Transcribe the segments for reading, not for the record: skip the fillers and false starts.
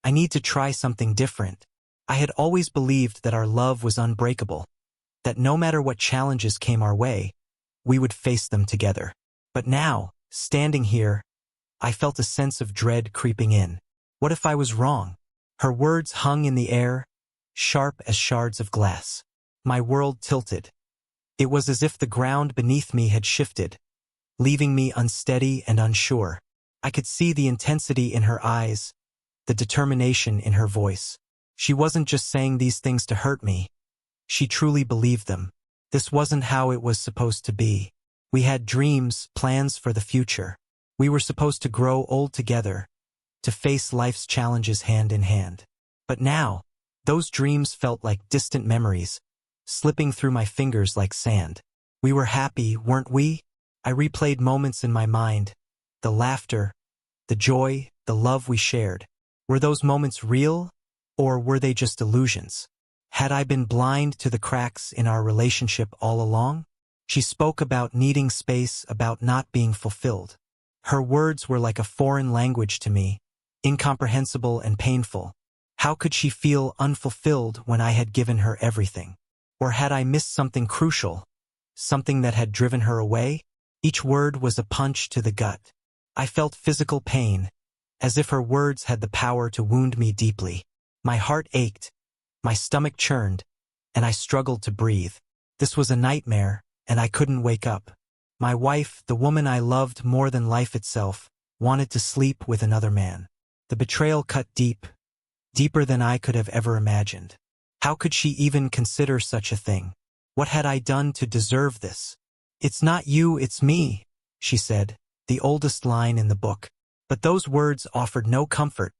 I need to try something different. I had always believed that our love was unbreakable, that no matter what challenges came our way, we would face them together. But now, standing here, I felt a sense of dread creeping in. What if I was wrong? Her words hung in the air, sharp as shards of glass. My world tilted. It was as if the ground beneath me had shifted, leaving me unsteady and unsure. I could see the intensity in her eyes, the determination in her voice. She wasn't just saying these things to hurt me. She truly believed them. This wasn't how it was supposed to be. We had dreams, plans for the future. We were supposed to grow old together, to face life's challenges hand in hand. But now, those dreams felt like distant memories, slipping through my fingers like sand. We were happy, weren't we? I replayed moments in my mind, the laughter, the joy, the love we shared. Were those moments real, or were they just illusions? Had I been blind to the cracks in our relationship all along? She spoke about needing space, about not being fulfilled. Her words were like a foreign language to me, incomprehensible and painful. How could she feel unfulfilled when I had given her everything? Or had I missed something crucial, something that had driven her away? Each word was a punch to the gut. I felt physical pain, as if her words had the power to wound me deeply. My heart ached, my stomach churned, and I struggled to breathe. This was a nightmare, and I couldn't wake up. My wife, the woman I loved more than life itself, wanted to sleep with another man. The betrayal cut deep, deeper than I could have ever imagined. How could she even consider such a thing? What had I done to deserve this? "It's not you, it's me," she said, the oldest line in the book. But those words offered no comfort,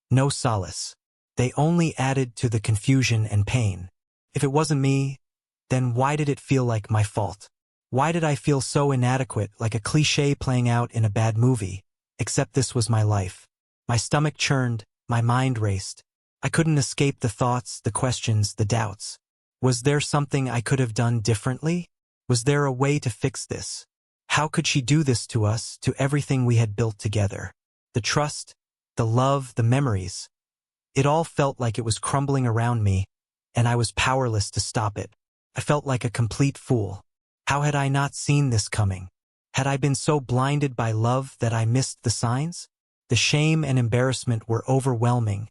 no solace. They only added to the confusion and pain. If it wasn't me, then why did it feel like my fault? Why did I feel so inadequate, like a cliché playing out in a bad movie? Except this was my life. My stomach churned, my mind raced. I couldn't escape the thoughts, the questions, the doubts. Was there something I could have done differently? Was there a way to fix this? How could she do this to us, to everything we had built together? The trust, the love, the memories. It all felt like it was crumbling around me, and I was powerless to stop it. I felt like a complete fool. How had I not seen this coming? Had I been so blinded by love that I missed the signs? The shame and embarrassment were overwhelming,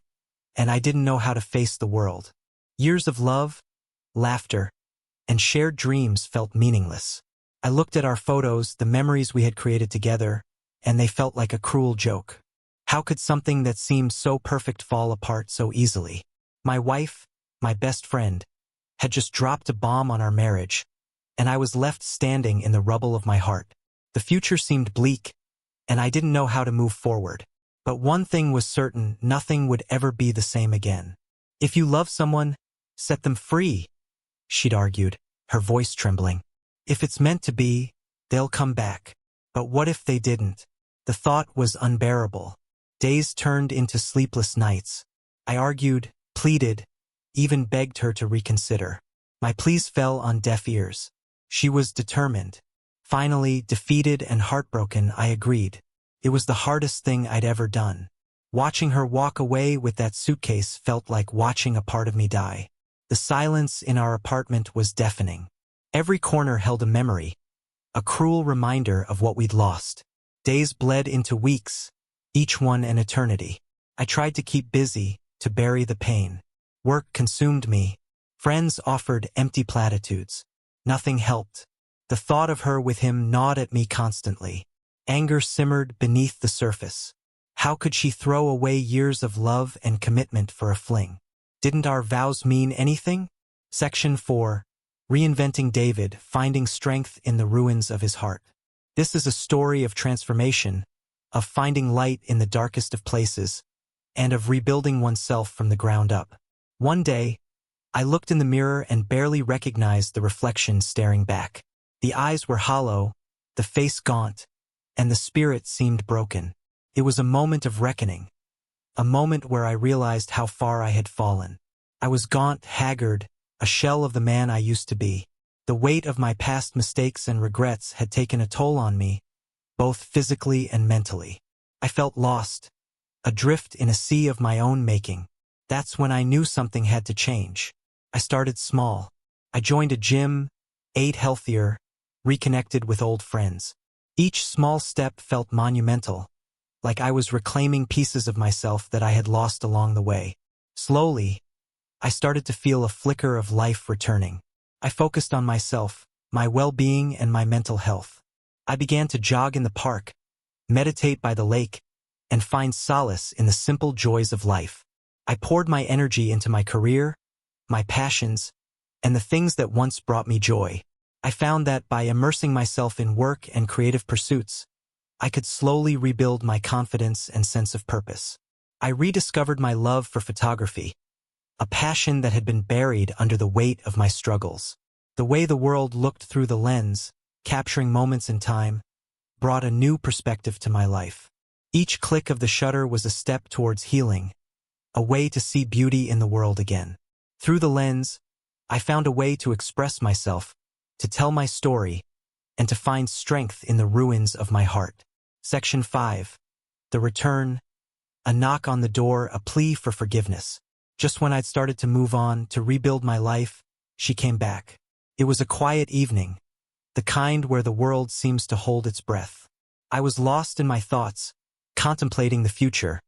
and I didn't know how to face the world. Years of love, laughter, and shared dreams felt meaningless. I looked at our photos, the memories we had created together, and they felt like a cruel joke. How could something that seemed so perfect fall apart so easily? My wife, my best friend, had just dropped a bomb on our marriage, and I was left standing in the rubble of my heart. The future seemed bleak, and I didn't know how to move forward. But one thing was certain, nothing would ever be the same again. "If you love someone, set them free," she'd argued, her voice trembling. "If it's meant to be, they'll come back." But what if they didn't? The thought was unbearable. Days turned into sleepless nights. I argued, pleaded, even begged her to reconsider. My pleas fell on deaf ears. She was determined. Finally, defeated and heartbroken, I agreed. It was the hardest thing I'd ever done. Watching her walk away with that suitcase felt like watching a part of me die. The silence in our apartment was deafening. Every corner held a memory, a cruel reminder of what we'd lost. Days bled into weeks, each one an eternity. I tried to keep busy, to bury the pain. Work consumed me. Friends offered empty platitudes. Nothing helped. The thought of her with him gnawed at me constantly. Anger simmered beneath the surface. How could she throw away years of love and commitment for a fling? Didn't our vows mean anything? Section 4. Reinventing David, Finding Strength in the Ruins of His Heart. This is a story of transformation, of finding light in the darkest of places, and of rebuilding oneself from the ground up. One day, I looked in the mirror and barely recognized the reflection staring back. The eyes were hollow, the face gaunt, and the spirit seemed broken. It was a moment of reckoning, a moment where I realized how far I had fallen. I was gaunt, haggard, a shell of the man I used to be. The weight of my past mistakes and regrets had taken a toll on me, both physically and mentally. I felt lost, adrift in a sea of my own making. That's when I knew something had to change. I started small. I joined a gym, ate healthier, reconnected with old friends. Each small step felt monumental, like I was reclaiming pieces of myself that I had lost along the way. Slowly, I started to feel a flicker of life returning. I focused on myself, my well-being, and my mental health. I began to jog in the park, meditate by the lake, and find solace in the simple joys of life. I poured my energy into my career, my passions, and the things that once brought me joy. I found that by immersing myself in work and creative pursuits, I could slowly rebuild my confidence and sense of purpose. I rediscovered my love for photography, a passion that had been buried under the weight of my struggles. The way the world looked through the lens, capturing moments in time, brought a new perspective to my life. Each click of the shutter was a step towards healing, a way to see beauty in the world again. Through the lens, I found a way to express myself, to tell my story, and to find strength in the ruins of my heart. Section 5. The Return. A knock on the door, a plea for forgiveness. Just when I'd started to move on, to rebuild my life, she came back. It was a quiet evening, the kind where the world seems to hold its breath. I was lost in my thoughts, contemplating the future,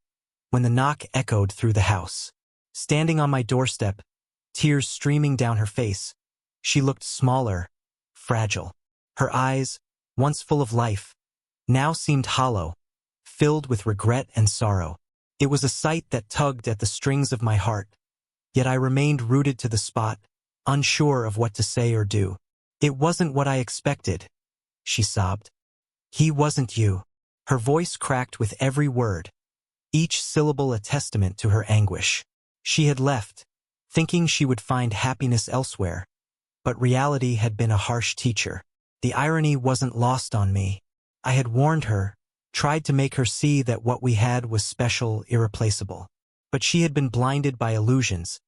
when the knock echoed through the house. Standing on my doorstep, tears streaming down her face, she looked smaller, fragile. Her eyes, once full of life, now seemed hollow, filled with regret and sorrow. It was a sight that tugged at the strings of my heart, yet I remained rooted to the spot, unsure of what to say or do. "It wasn't what I expected," she sobbed. "He wasn't you." Her voice cracked with every word, each syllable a testament to her anguish. She had left, thinking she would find happiness elsewhere, but reality had been a harsh teacher. The irony wasn't lost on me. I had warned her, tried to make her see that what we had was special, irreplaceable. But she had been blinded by illusions,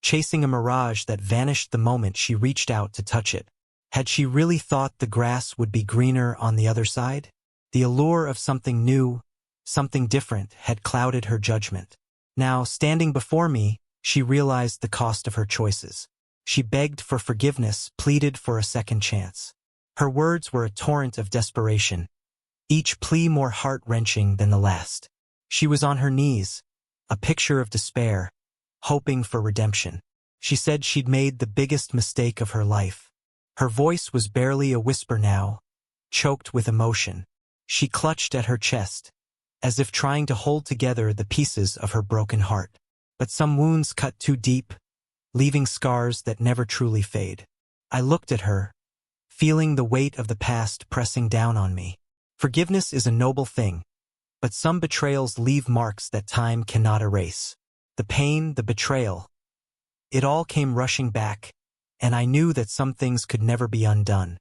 chasing a mirage that vanished the moment she reached out to touch it. Had she really thought the grass would be greener on the other side? The allure of something new, something different, had clouded her judgment. Now, standing before me, she realized the cost of her choices. She begged for forgiveness, pleaded for a second chance. Her words were a torrent of desperation, each plea more heart-wrenching than the last. She was on her knees, a picture of despair, hoping for redemption. She said she'd made the biggest mistake of her life. Her voice was barely a whisper now, choked with emotion. She clutched at her chest, as if trying to hold together the pieces of her broken heart. But some wounds cut too deep, leaving scars that never truly fade. I looked at her, feeling the weight of the past pressing down on me. Forgiveness is a noble thing, but some betrayals leave marks that time cannot erase. The pain, the betrayal, it all came rushing back, and I knew that some things could never be undone.